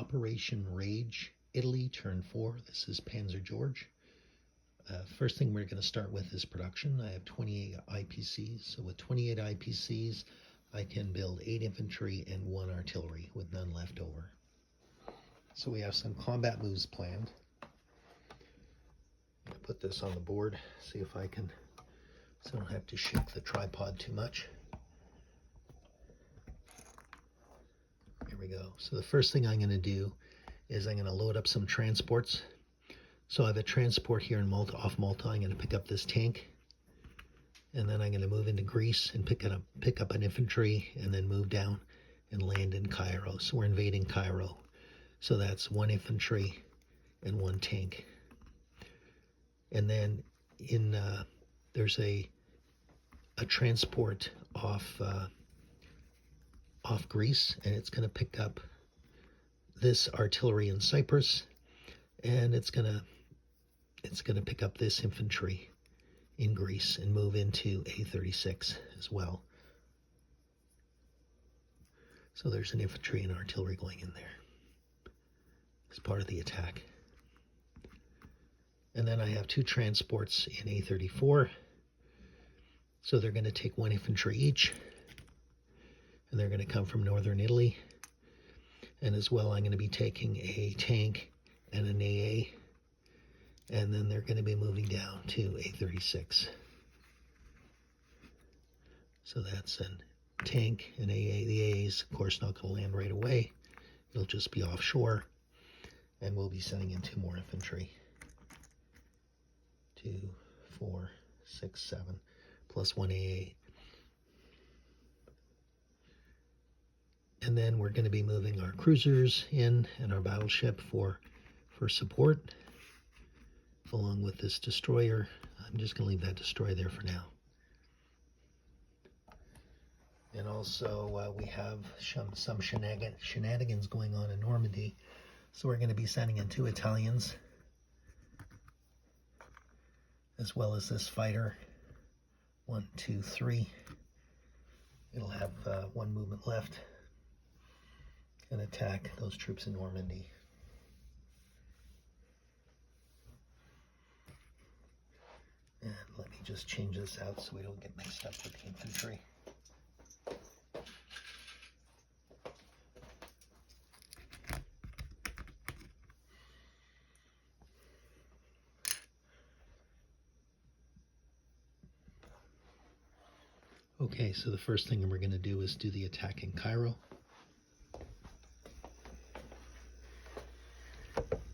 Operation Rage, Italy, turn 4. This is Panzer George. First thing we're going to start with is production. I have 28 IPCs. So with 28 IPCs, I can build 8 infantry and 1 artillery with none left over. So we have some combat moves planned. I'm going to put this on the board, see if I can, so I don't have to shake the tripod too much. Here we go. So the first thing I'm going to do is I'm going to load up some transports. So I have a transport here in Malta, off Malta. I'm going to pick up this tank, and then I'm going to move into Greece and pick up an infantry, and then move down and land in Cairo. So we're invading Cairo. So that's 1 infantry and 1 tank. And then there's a transport off Greece, and it's going to pick up this artillery in Cyprus, and it's going to pick up this infantry in Greece and move into A36 as well. So there's an infantry and artillery going in there as part of the attack. And then I have 2 transports in A34. So they're going to take 1 infantry each, and they're going to come from northern Italy. And as well, I'm going to be taking a tank and an AA, and then they're going to be moving down to A36. So that's a tank and AA. The AA is, of course, not going to land right away. It'll just be offshore, and we'll be sending in 2 more infantry. 2, 4, 6, 7, plus 1 AA. And then we're going to be moving our cruisers in and our battleship for support, along with this destroyer. I'm just going to leave that destroyer there for now. And also we have some shenanigans going on in Normandy. So we're going to be sending in 2 Italians, as well as this fighter. 1, 2, 3. It'll have 1 movement left and attack those troops in Normandy. And let me just change this out so we don't get mixed up with the infantry. Okay, so the first thing we're going to do is do the attack in Cairo.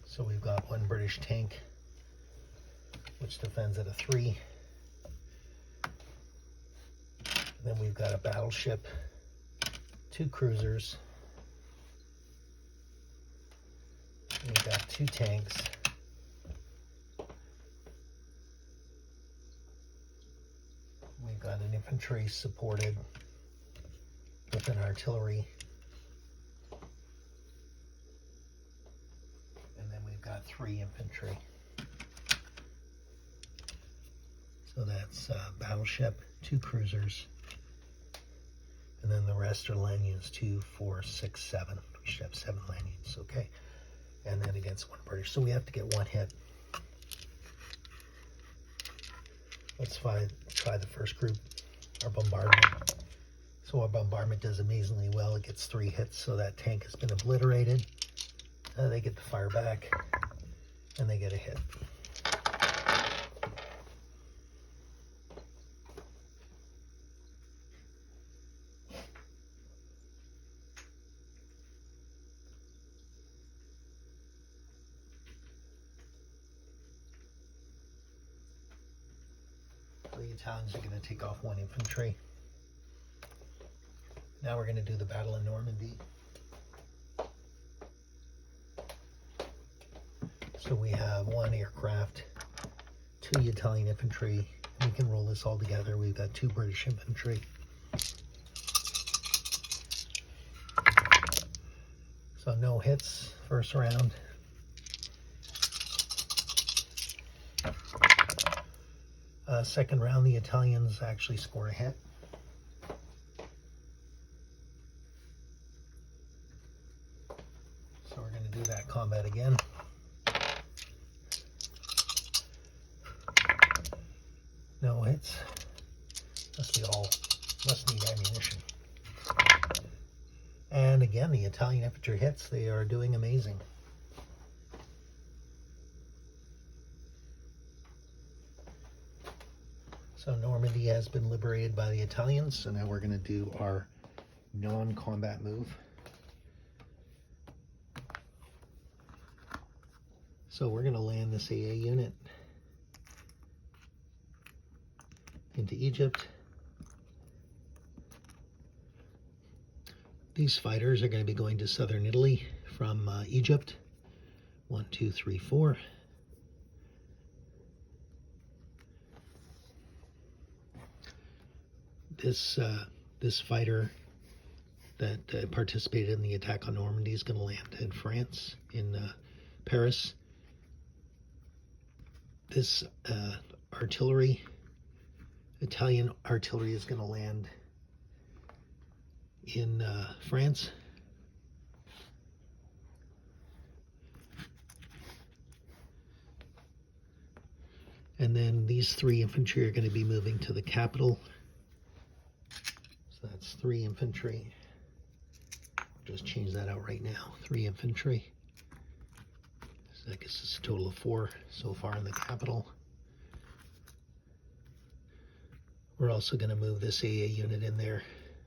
So we've got 1 British tank, which defends at a 3. Then we've got a battleship, 2 cruisers. We've got 2 tanks. We've got an infantry supported with an artillery. And then we've got 3 infantry. So that's battleship, 2 cruisers, and then the rest are land units, 2, 4, 6, 7. We should have 7 land units, okay? And then against 1 British. So we have to get 1 hit. Let's try the first group, our bombardment. So our bombardment does amazingly well. It gets 3 hits, so that tank has been obliterated. They get to fire back, and they get a hit. The Italians are going to take off 1 infantry. Now we're going to do the battle in Normandy. So we have 1 aircraft, 2 Italian infantry. We can roll this all together. We've got 2 British infantry. So no hits first round. Second round, the Italians actually score a hit. So we're going to combat again. No hits. Must need ammunition. And again, the Italian infantry hits. They are doing amazing. So Normandy has been liberated by the Italians. So now we're going to do our non-combat move. So we're going to land this AA unit into Egypt. These fighters are going to be going to southern Italy from Egypt. 1, 2, 3, 4. This fighter that participated in the attack on Normandy is going to land in France, in Paris. This Italian artillery is going to land in France. And then these 3 infantry are going to be moving to the capital. So that's 3 infantry. Just change that out right now. 3 infantry. So I guess it's a total of 4 so far in the capital. We're also going to move this AA unit in there.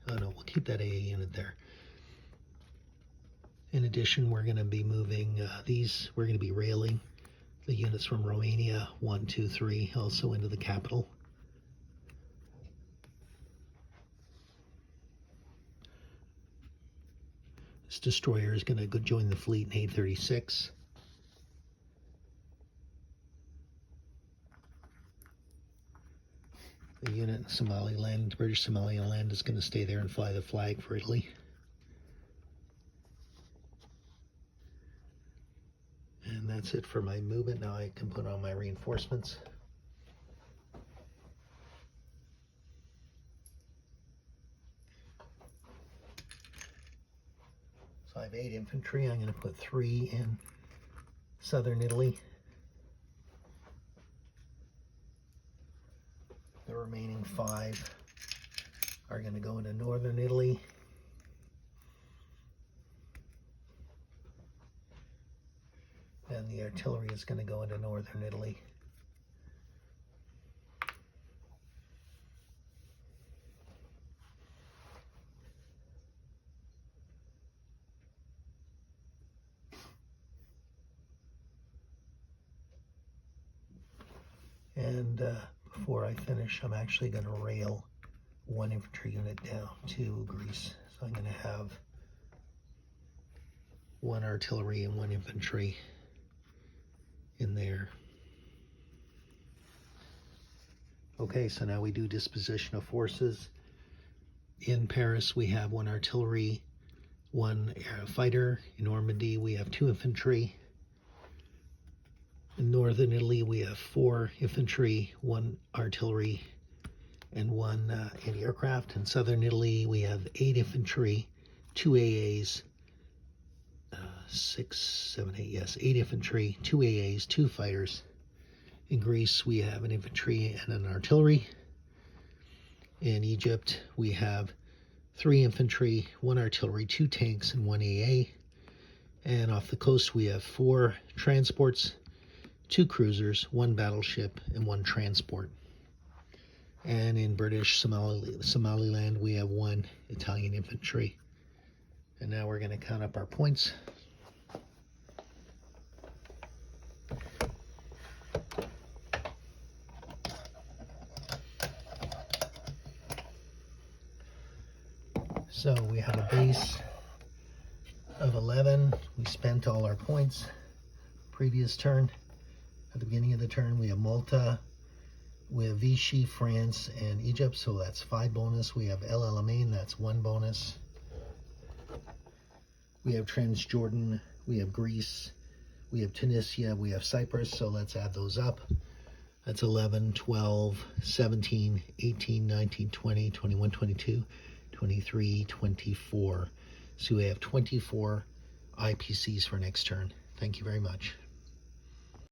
Oh no, we'll keep that AA unit there. In addition, we're going to be moving we're going to be railing the units from Romania, 1, 2, 3, also into the capital. This destroyer is going to go join the fleet in A36. The unit in Somaliland, British Somaliland, is going to stay there and fly the flag for Italy. And that's it for my movement. Now I can put on my reinforcements. So I have 8 infantry. I'm going to put 3 in southern Italy. The remaining 5 are going to go into northern Italy. And the artillery is going to go into northern Italy. And before I finish, I'm actually going to rail 1 infantry unit down to Greece. So I'm going to have 1 artillery and 1 infantry in there. Okay, so now we do disposition of forces. In Paris, we have 1 artillery, 1 fighter. In Normandy, we have 2 infantry. In northern Italy, we have 4 infantry, 1 artillery, and 1 anti-aircraft. In southern Italy, we have 8 infantry, 2 AAs, 6, 7, 8, yes, 8 infantry, 2 AAs, 2 fighters. In Greece, we have an infantry and an artillery. In Egypt, we have 3 infantry, 1 artillery, 2 tanks, and 1 AA. And off the coast, we have 4 transports, 2 cruisers, 1 battleship, and 1 transport. And in British Somaliland, we have 1 Italian infantry. And now we're going to count up our points. So we have a base of 11. We spent all our points previous turn. At the beginning of the turn, we have Malta, we have Vichy, France, and Egypt, so that's 5 bonus. We have El Alamein, that's 1 bonus. We have Transjordan, we have Greece, we have Tunisia, we have Cyprus, so let's add those up. That's 11, 12, 17, 18, 19, 20, 21, 22, 23, 24. So we have 24 IPCs for next turn. Thank you very much.